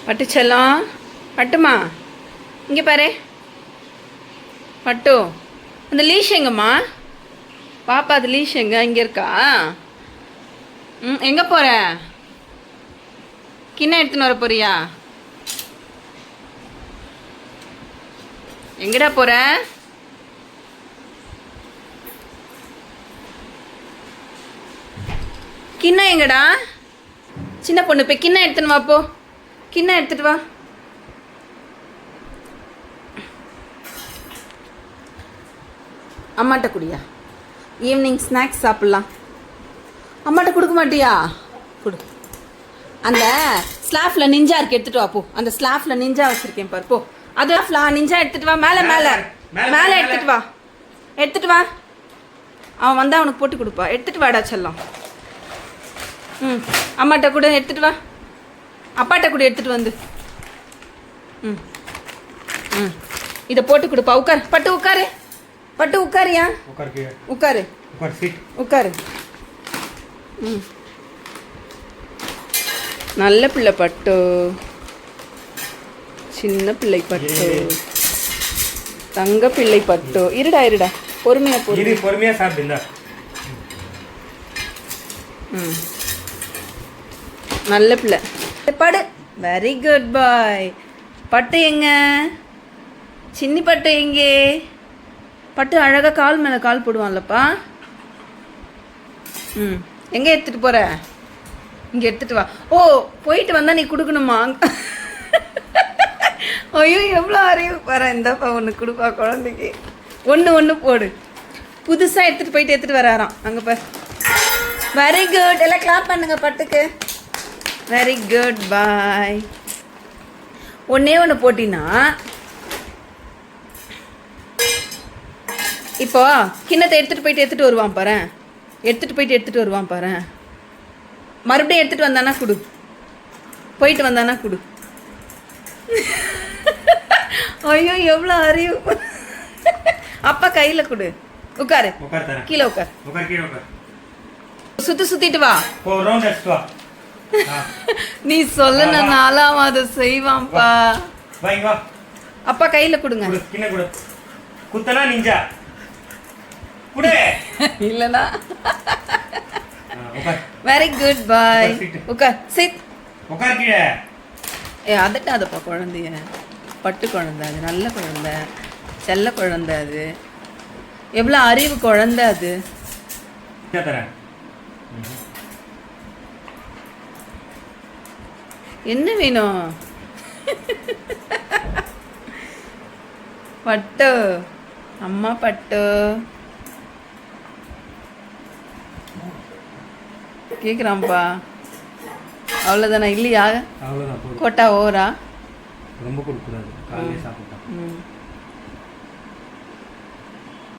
பட்டு செல்லம், பட்டுமா இங்கே பாரு. பட்டு அந்த லீஷ் எங்கம்மா? பாப்பா அது லீஷ் எங்க? இங்கே இருக்கா? எங்கே போகிற? கிண்ணம் எடுத்துன்னு வர போறியா? எங்கடா போகிற? கிண்ணம் எங்கடா? சின்ன பொண்ணு போய் கிண்ணம் எடுத்துன்னு வா. போ, கிண்ணம் எடுத்துட்டு வா. அம்மாட்ட குடியா? ஈவினிங் ஸ்நாக்ஸ் சாப்பிட்லாம். அம்மாட்ட கொடுக்க மாட்டியா? கொடு. அந்த ஸ்லாஃபில் நிஞ்சா இருக்கு, எடுத்துட்டு வா. போ, அந்த ஸ்லாஃபில் நிஞ்சா வச்சுருக்கேன் பாரு. போ, அது நிஞ்சா எடுத்துட்டு வா. மேலே மேலே மேலே எடுத்துட்டு வா. எடுத்துட்டு வா. அவன் வந்தால் அவனுக்கு போட்டு கொடுப்பா. எடுத்துட்டு வாடா செல்லம். அம்மாட்ட கூட எடுத்துட்டு வா. அப்பாட்ட கூட எடுத்துட்டு வந்து. இதை போட்டு கொடுப்பா. உட்கார் பட்டு, உட்காரு. பட்டு உட்காரியா? உட்காரு உட்காரு. நல்ல பிள்ளை பட்டு, சின்ன பிள்ளை பட்டு, தங்க பிள்ளை பட்டு. இருடா இருடா, பொறுமையா சாப்பிடுங்க. நல்ல பிள்ளை படு. வெரி குட் பாய். பட்டு எங்க? சின்னி பட்டு எங்கே? பட்டு அழகாக கால் மேலே கால் போடுவான்லப்பா. எங்கே எடுத்துகிட்டு போகிற? இங்கே எடுத்துகிட்டு வா. ஓ, போயிட்டு வந்தால் நீ கொடுக்கணுமா? ஐயோ, எவ்வளோ அறிவு பாரு. இந்தாப்பா ஒன்று கொடுப்பா குழந்தைக்கு. ஒன்று போடு. புதுசாக எடுத்துகிட்டு போயிட்டு எடுத்துகிட்டு வராராம். அங்கே பாரு. Very good. எல்லாம் கிளாப் பண்ணுங்க பட்டுக்கு. வெரி குட் பாய். ஒன்று போட்டினா இப்போ கிண்ணத்தை எடுத்துகிட்டு வருவான் பாரு. எடுத்துகிட்டு வருவான் பாரு. மறுபடியும் எடுத்துகிட்டு வந்தானா கொடு. போயிட்டு வந்தானா கொடு. ஐயோ, எவ்வளோ அறிவு. அப்பா கையில் கொடு. உட்காரு, கீழே உட்கார். சுத்திட்டு வா. நீ சொல்ல நாளாம் அதை செய்வான்ப்பா. அப்பா கையில கொடுங்க. குத்தனா நிஞ்சா குடு. இல்லனா. வெரி குட் பாய். உட்கார். சிட். உட்கார் கீழே. அதட்டாதப்பா குழந்தைய. பட்டு குழந்தை அது, நல்ல குழந்தை, செல்ல குழந்தை அது. எவ்வளோ அறிவு குழந்தை அது. என்ன வேணும்? பட்டு, அம்மா பட்டு கேட்குறான்ப்பா. அவ்வளோதானே? இல்லையா? கோட்டா ஓவரா? ரொம்ப கொடுக்கூடாது.